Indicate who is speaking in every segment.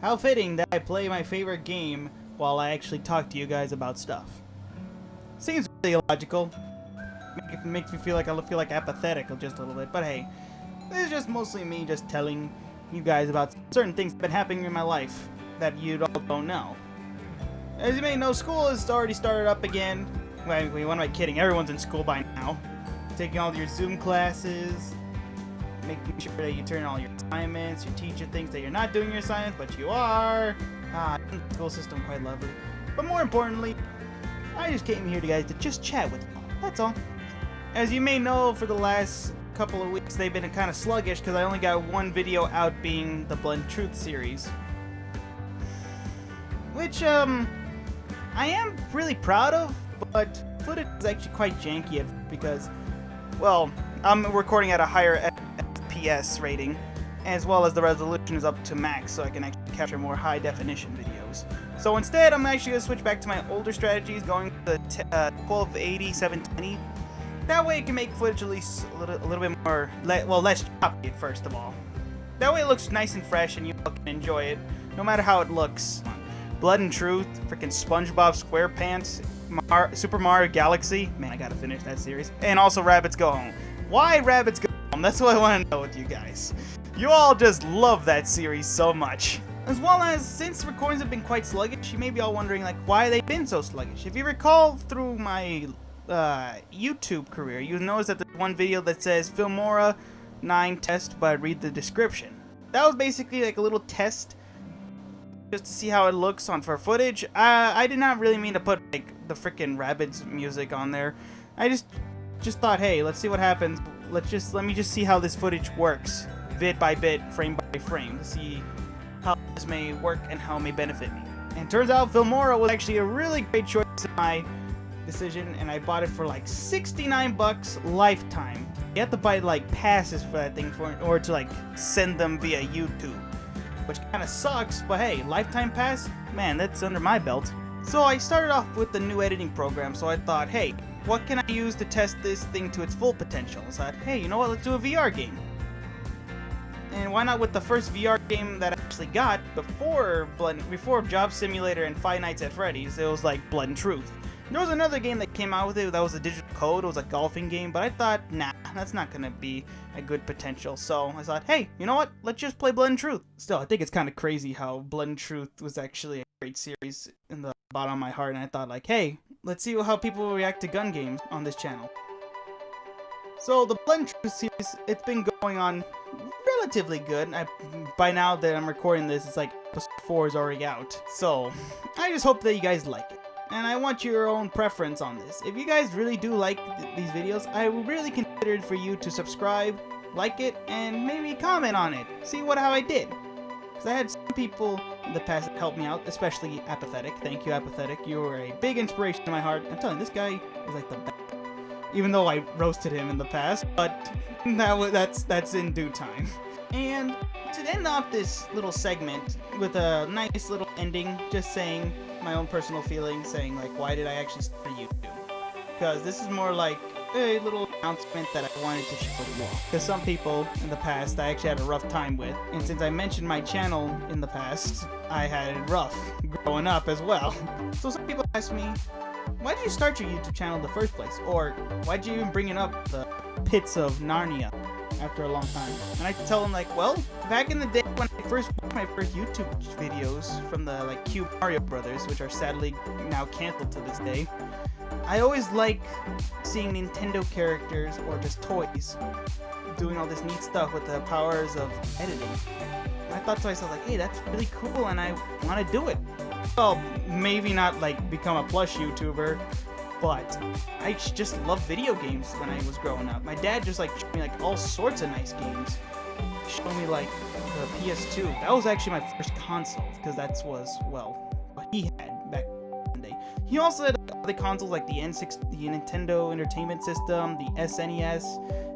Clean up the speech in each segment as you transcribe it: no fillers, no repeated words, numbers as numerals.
Speaker 1: How fitting that I play my favorite game while I actually talk to you guys about stuff. Seems really illogical. It makes me feel like I feel like apathetic just a little bit, but hey, this is just mostly me just telling you guys about certain things that have been happening in my life that you all don't know. As you may know, school has already started up again. Wait, what am I kidding? Everyone's in school by now. Taking all your Zoom classes, making sure that you turn all your assignments, your teacher thinks that you're not doing your assignments, but you are. The school system quite lovely. But more importantly, I just came here to guys to just chat with you. That's all. As you may know, for the last couple of weeks, they've been kind of sluggish because I only got one video out, being the Blunt Truth series. Which, I am really proud of, but footage is actually quite janky because, well, I'm recording at a higher FPS rating, as well as the resolution is up to max, so I can actually capture more high definition videos. So instead, I'm actually going to switch back to my older strategies, going to the 1280 720. That way it can make footage at least a little bit more, less choppy first of all. That way it looks nice and fresh and you all can enjoy it, no matter how it looks. Blood and Truth, freaking SpongeBob SquarePants, Super Mario Galaxy. Man, I gotta finish that series. And also Rabbids Go Home. Why Rabbids Go Home? That's what I want to know with you guys. You all just love that series so much. As well as, since recordings have been quite sluggish, you may be all wondering, like, why they've been so sluggish. If you recall through my YouTube career, you'll notice that there's one video that says Filmora 9 test, but read the description. That was basically like a little test just to see how it looks on for footage. I did not really mean to put like the freaking Rabbids music on there. I just thought, hey, let's see what happens. Let me just see how this footage works, bit by bit, frame by frame, to see how this may work and how it may benefit me. And turns out Filmora was actually a really great choice in my decision, and I bought it for like 69 bucks lifetime. You have to buy like passes for that thing or to like send them via YouTube, which kind of sucks, but hey, lifetime pass, man, that's under my belt. So I started off with the new editing program, so I thought, hey, what can I use to test this thing to its full potential? So I thought, hey, you know what, let's do a VR game. And why not with the first VR game that I actually got before Job Simulator and Five Nights at Freddy's? It was like Blood and Truth. There was another game that came out with it that was a digital code. It was a golfing game, but I thought, nah, that's not gonna be a good potential. So I thought, hey, you know what? Let's just play Blood and Truth. Still, I think it's kind of crazy how Blood and Truth was actually a great series in the bottom of my heart, and I thought, like, hey, let's see how people react to gun games on this channel. So the Blood and Truth series, it's been going on relatively good. By now that I'm recording this, it's like episode 4 is already out. So I just hope that you guys like it. And I want your own preference on this. If you guys really do like these videos, I would really consider it for you to subscribe, like it, and maybe comment on it. See how I did. Because I had some people in the past that helped me out, especially Apathetic. Thank you, Apathetic. You were a big inspiration to my heart. I'm telling you, this guy is like the best. Even though I roasted him in the past, but that's in due time. And to end off this little segment with a nice little ending, just saying my own personal feelings, saying like, why did I actually start YouTube? Because this is more like a little announcement that I wanted to share with you all. Because some people in the past I actually had a rough time with, and since I mentioned my channel in the past, I had it rough growing up as well. So some people ask me, why did you start your YouTube channel in the first place? Or why did you even bring it up the pits of Narnia after a long time? And I tell them like, well, back in the day when I first watched my first YouTube videos from the like Cube Mario Brothers, which are sadly now canceled to this day, I always like seeing Nintendo characters or just toys doing all this neat stuff with the powers of editing. And I thought to myself like, hey, that's really cool and I want to do it. Well, maybe not like become a plush YouTuber, but I just loved video games when I was growing up. My dad just like showed me like all sorts of nice games. He showed me like the PS2. That was actually my first console, because that was, well, what he had back in the day. He also had other consoles like the N6, the Nintendo Entertainment System, the SNES,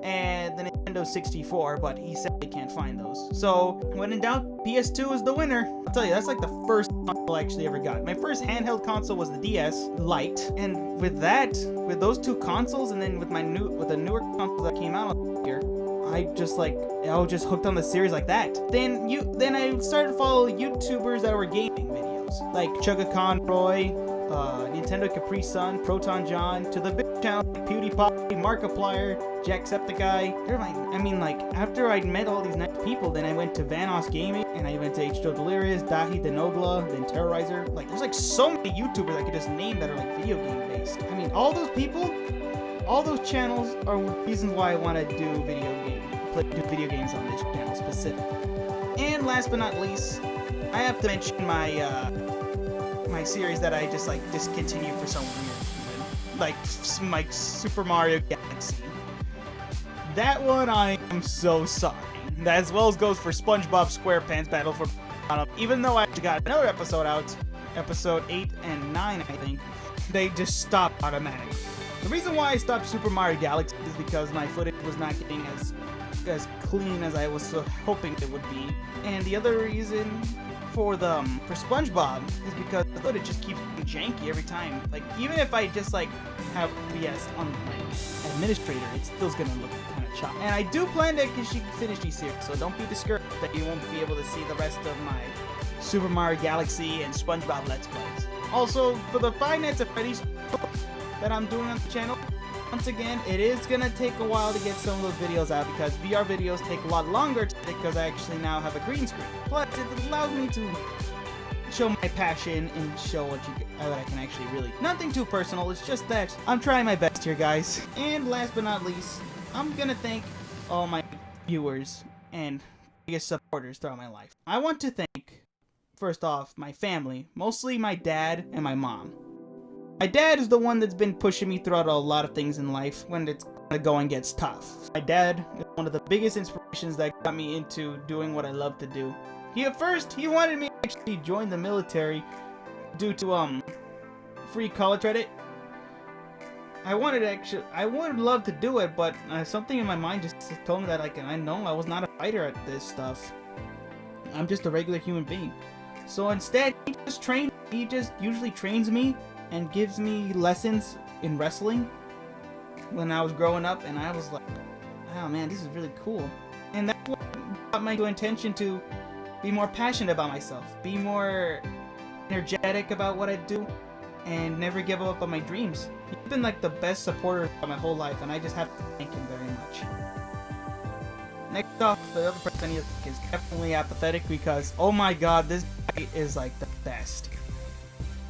Speaker 1: and the Nintendo 64, but he said he can't find those. So, when in doubt, PS2 is the winner. I'll tell you, that's like the first console I actually ever got. My first handheld console was the DS Lite, and with those two consoles, and then with the newer console that came out here, I was just hooked on the series like that. Then I started to follow YouTubers that were gaming videos, like Chugga Conroy, Nintendo Capri Sun, Proton John, to the big channels like PewDiePie, Markiplier, Jacksepticeye. After I'd met all these nice people, then I went to Vanoss Gaming, and I went to H2O Delirious, Dahi Denogla, then Terrorizer. Like, there's like so many YouTubers I could just name that are like video game based. I mean, all those people, all those channels are reasons why I want to do video games on this channel specifically. And last but not least, I have to mention my my series that I just like discontinued for some weird reason, like Super Mario Galaxy. That one I am so sorry. That as well as goes for SpongeBob SquarePants Battle for even though I got another episode out, episode 8 and 9 I think, they just stopped automatically. The reason why I stopped Super Mario Galaxy is because my footage was not getting as clean as I was hoping it would be, and the other reason for SpongeBob is because the footage just keeps getting janky every time. Like, even if I just like have OBS on my administrator, it's still gonna look kind of choppy. And I do plan to finish these series, so don't be discouraged that you won't be able to see the rest of my Super Mario Galaxy and SpongeBob Let's Plays. Also, for the Five Nights at Freddy's that I'm doing on the channel, once again, it is gonna take a while to get some of those videos out because VR videos take a lot longer because I actually now have a green screen. Plus, it allows me to show my passion and show what I can actually really. Nothing too personal, it's just that I'm trying my best here, guys. And last but not least, I'm gonna thank all my viewers and biggest supporters throughout my life. I want to thank, first off, my family, mostly my dad and my mom. My dad is the one that's been pushing me throughout a lot of things in life when the going gets tough. My dad is one of the biggest inspirations that got me into doing what I love to do. At first, he wanted me to actually join the military due to free college credit. I would love to do it, but something in my mind just told me that I know I was not a fighter at this stuff. I'm just a regular human being. So instead, he just usually trains me and gives me lessons in wrestling when I was growing up, and I was like, oh man, this is really cool. And that's what got my intention to be more passionate about myself, be more energetic about what I do, and never give up on my dreams. He's been like the best supporter of my whole life, and I just have to thank him very much. Next off, the other person I need to thank is definitely Apathetic, because oh my god, this guy is like the best.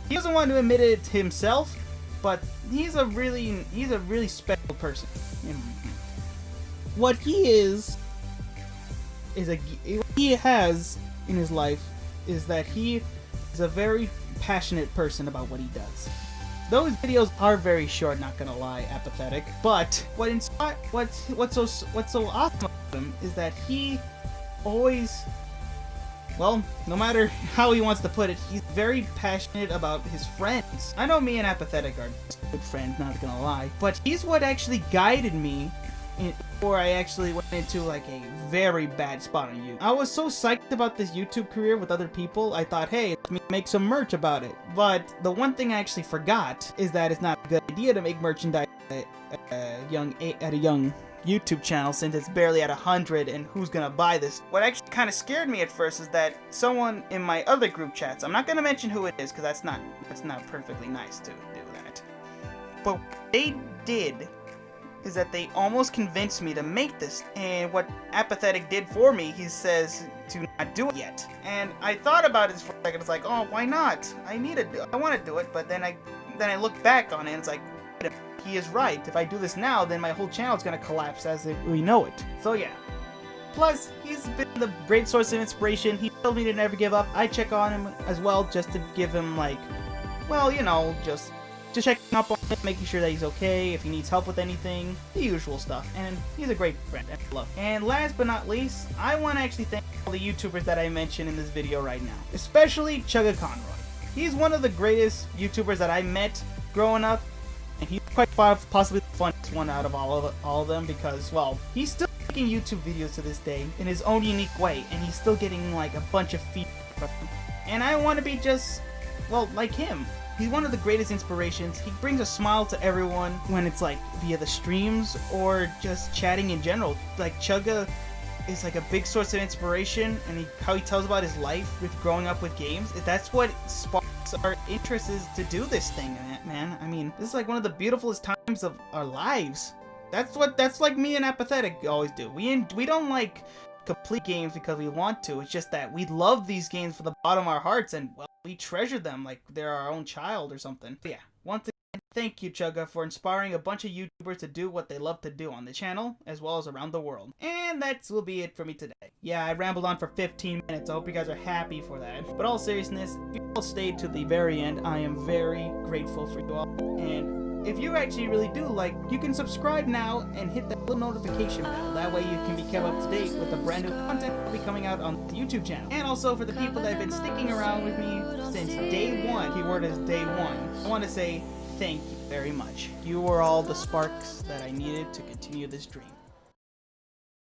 Speaker 1: He doesn't want to admit it himself, but he's a really special person. What he has in his life is that he is a very passionate person about what he does. Those videos are very short, not gonna lie, Apathetic. But what's so awesome about him is that he always, well, no matter how he wants to put it, he's very passionate about his friends. I know me and Apathetic are good friends, not gonna lie, but he's what actually guided me before I actually went into like a very bad spot on YouTube. I was so psyched about this YouTube career with other people, I thought, hey, let me make some merch about it. But the one thing I actually forgot is that it's not a good idea to make merchandise at a young YouTube channel since it's barely at 100 and who's gonna buy this. What actually kind of scared me at first is that someone in my other group chats, I'm not gonna mention who it is because that's not perfectly nice to do that, but what they did is that they almost convinced me to make this, and what Apathetic did for me, he says to not do it yet. And I thought about it for a second, it's like, oh, why not? I want to do it, but then I look back on it and it's like, he is right. If I do this now, then my whole channel is going to collapse as we know it. So yeah. Plus, he's been the great source of inspiration. He told me to never give up. I check on him as well just to give him like, well, you know, just checking up on him, making sure that he's okay, if he needs help with anything, the usual stuff. And he's a great friend, and I love him. And last but not least, I want to actually thank all the YouTubers that I mentioned in this video right now, especially Chugga Conroy. He's one of the greatest YouTubers that I met growing up, and he's quite possibly the funniest one out of all of them because, well, he's still making YouTube videos to this day in his own unique way, and he's still getting like a bunch of feedback from him. And I want to be just, well, like him. He's one of the greatest inspirations. He brings a smile to everyone when it's like via the streams or just chatting in general. Like Chugga is like a big source of inspiration, and how he tells about his life with growing up with games. That's what sparks our interest is to do this thing, man. I mean, this is like one of the beautifulest times of our lives. That's like me and Apathetic always do. We don't like complete games because we want to. It's just that we love these games from the bottom of our hearts, and well, we treasure them like they're our own child or something. But yeah, once again, thank you, Chugga, for inspiring a bunch of YouTubers to do what they love to do on the channel, as well as around the world. And that will be it for me today. Yeah, I rambled on for 15 minutes. I hope you guys are happy for that. But all seriousness, if you all stayed to the very end, I am very grateful for you all. And if you actually really do like, you can subscribe now and hit that little notification bell. That way you can be kept up to date with the brand new content that will be coming out on the YouTube channel. And also for the people that have been sticking around with me since day one, keyword is day one, I want to say thank you very much. You were all the sparks that I needed to continue this dream.